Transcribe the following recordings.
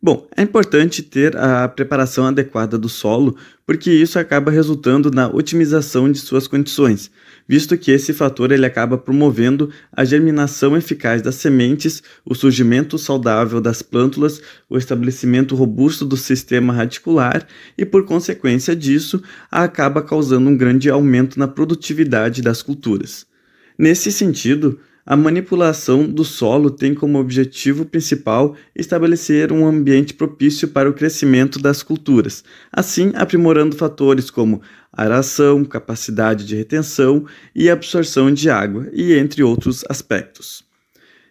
Bom, é importante ter a preparação adequada do solo, porque isso acaba resultando na otimização de suas condições, visto que esse fator ele acaba promovendo a germinação eficaz das sementes, o surgimento saudável das plântulas, o estabelecimento robusto do sistema radicular e, por consequência disso, acaba causando um grande aumento na produtividade das culturas. Nesse sentido, a manipulação do solo tem como objetivo principal estabelecer um ambiente propício para o crescimento das culturas, assim aprimorando fatores como aeração, capacidade de retenção e absorção de água, e entre outros aspectos.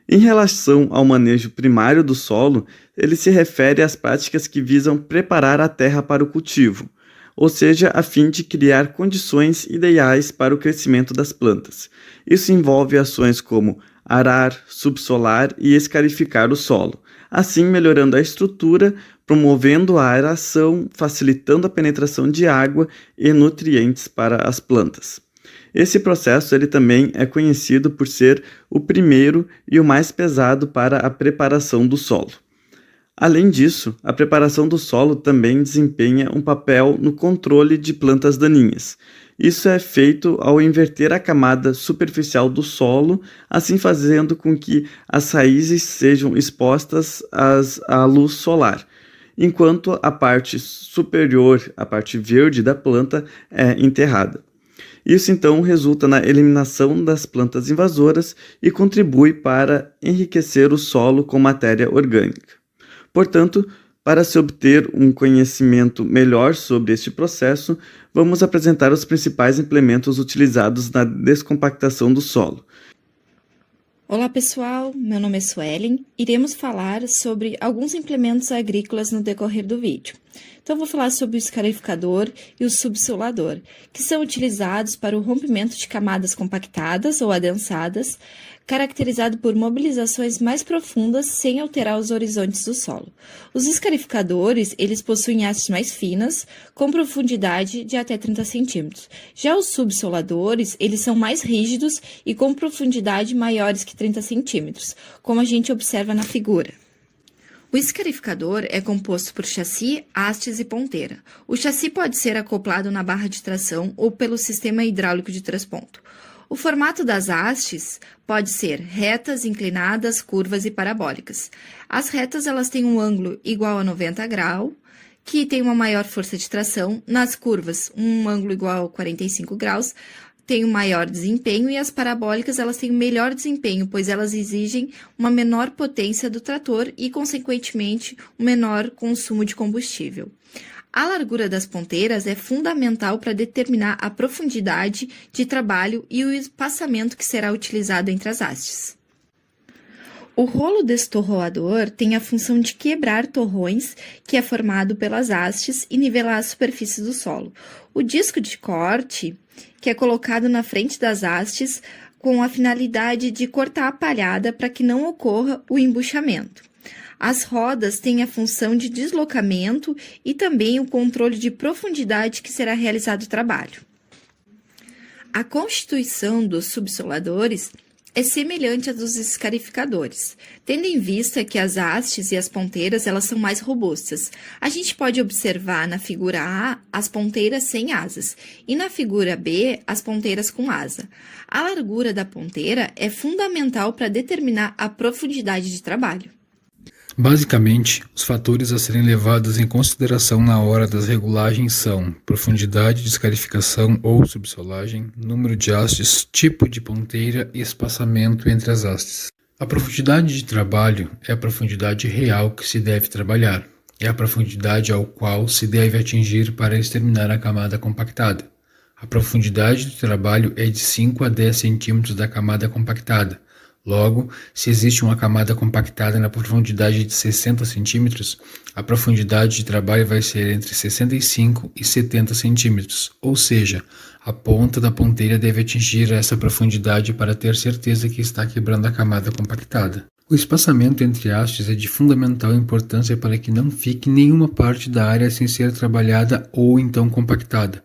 Em relação ao manejo primário do solo, ele se refere às práticas que visam preparar a terra para o cultivo, ou seja, a fim de criar condições ideais para o crescimento das plantas. Isso envolve ações como arar, subsolar e escarificar o solo, assim melhorando a estrutura, promovendo a aeração, facilitando a penetração de água e nutrientes para as plantas. Esse processo ele também é conhecido por ser o primeiro e o mais pesado para a preparação do solo. Além disso, a preparação do solo também desempenha um papel no controle de plantas daninhas. Isso é feito ao inverter a camada superficial do solo, assim fazendo com que as raízes sejam expostas à luz solar, enquanto a parte superior, a parte verde da planta, é enterrada. Isso então resulta na eliminação das plantas invasoras e contribui para enriquecer o solo com matéria orgânica. Portanto, para se obter um conhecimento melhor sobre este processo, vamos apresentar os principais implementos utilizados na descompactação do solo. Olá pessoal, meu nome é Suelen. Iremos falar sobre alguns implementos agrícolas no decorrer do vídeo. Então vou falar sobre o escarificador e o subsolador, que são utilizados para o rompimento de camadas compactadas ou adensadas, caracterizado por mobilizações mais profundas sem alterar os horizontes do solo. Os escarificadores, eles possuem hastes mais finas, com profundidade de até 30 centímetros. Já os subsoladores, eles são mais rígidos e com profundidade maiores que 30 centímetros, como a gente observa na figura. O escarificador é composto por chassi, hastes e ponteira. O chassi pode ser acoplado na barra de tração ou pelo sistema hidráulico de transponto. O formato das hastes pode ser retas, inclinadas, curvas e parabólicas. As retas elas têm um ângulo igual a 90 graus, que tem uma maior força de tração. Nas curvas, um ângulo igual a 45 graus, tem um maior desempenho, e as parabólicas elas têm um melhor desempenho, pois elas exigem uma menor potência do trator e, consequentemente, um menor consumo de combustível. A largura das ponteiras é fundamental para determinar a profundidade de trabalho e o espaçamento que será utilizado entre as hastes. O rolo destorroador tem a função de quebrar torrões, que é formado pelas hastes, e nivelar a superfície do solo. O disco de corte, que é colocado na frente das hastes, com a finalidade de cortar a palhada para que não ocorra o embuchamento. As rodas têm a função de deslocamento e também o controle de profundidade que será realizado o trabalho. A constituição dos subsoladores é semelhante à dos escarificadores, tendo em vista que as hastes e as ponteiras elas são mais robustas. A gente pode observar na figura A as ponteiras sem asas e na figura B as ponteiras com asa. A largura da ponteira é fundamental para determinar a profundidade de trabalho. Basicamente, os fatores a serem levados em consideração na hora das regulagens são profundidade de escarificação ou subsolagem, número de hastes, tipo de ponteira e espaçamento entre as hastes. A profundidade de trabalho é a profundidade real que se deve trabalhar, é a profundidade ao qual se deve atingir para exterminar a camada compactada. A profundidade do trabalho é de 5 a 10 centímetros da camada compactada. Logo, se existe uma camada compactada na profundidade de 60 centímetros, a profundidade de trabalho vai ser entre 65 e 70 centímetros, ou seja, a ponta da ponteira deve atingir essa profundidade para ter certeza que está quebrando a camada compactada. O espaçamento entre hastes é de fundamental importância para que não fique nenhuma parte da área sem ser trabalhada ou então compactada,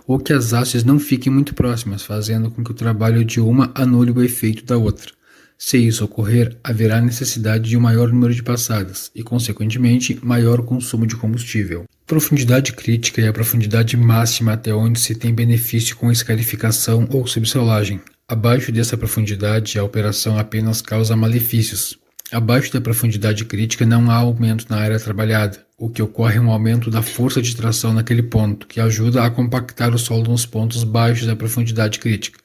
ou que as hastes não fiquem muito próximas, fazendo com que o trabalho de uma anule o efeito da outra. Se isso ocorrer, haverá necessidade de um maior número de passadas e, consequentemente, maior consumo de combustível. Profundidade crítica é a profundidade máxima até onde se tem benefício com escarificação ou subsolagem. Abaixo dessa profundidade, a operação apenas causa malefícios. Abaixo da profundidade crítica não há aumento na área trabalhada. O que ocorre é um aumento da força de tração naquele ponto, que ajuda a compactar o solo nos pontos baixos da profundidade crítica.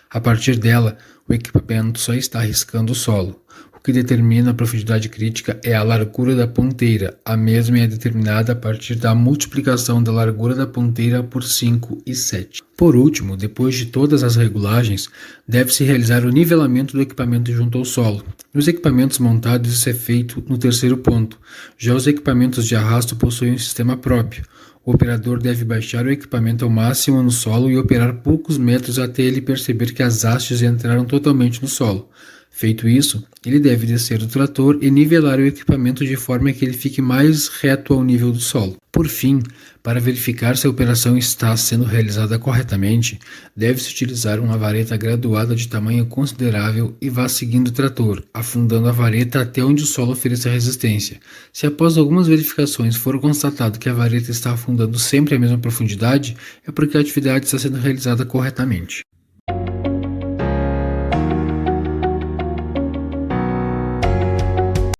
A partir dela, o equipamento só está riscando o solo. O que determina a profundidade crítica é a largura da ponteira. A mesma é determinada a partir da multiplicação da largura da ponteira por 5 e 7. Por último, depois de todas as regulagens, deve-se realizar o nivelamento do equipamento junto ao solo. Nos equipamentos montados, isso é feito no terceiro ponto. Já os equipamentos de arrasto possuem um sistema próprio. O operador deve baixar o equipamento ao máximo no solo e operar poucos metros até ele perceber que as hastes entraram totalmente no solo. Feito isso, ele deve descer do trator e nivelar o equipamento de forma que ele fique mais reto ao nível do solo. Por fim, para verificar se a operação está sendo realizada corretamente, deve-se utilizar uma vareta graduada de tamanho considerável e vá seguindo o trator, afundando a vareta até onde o solo ofereça resistência. Se após algumas verificações for constatado que a vareta está afundando sempre à mesma profundidade, é porque a atividade está sendo realizada corretamente.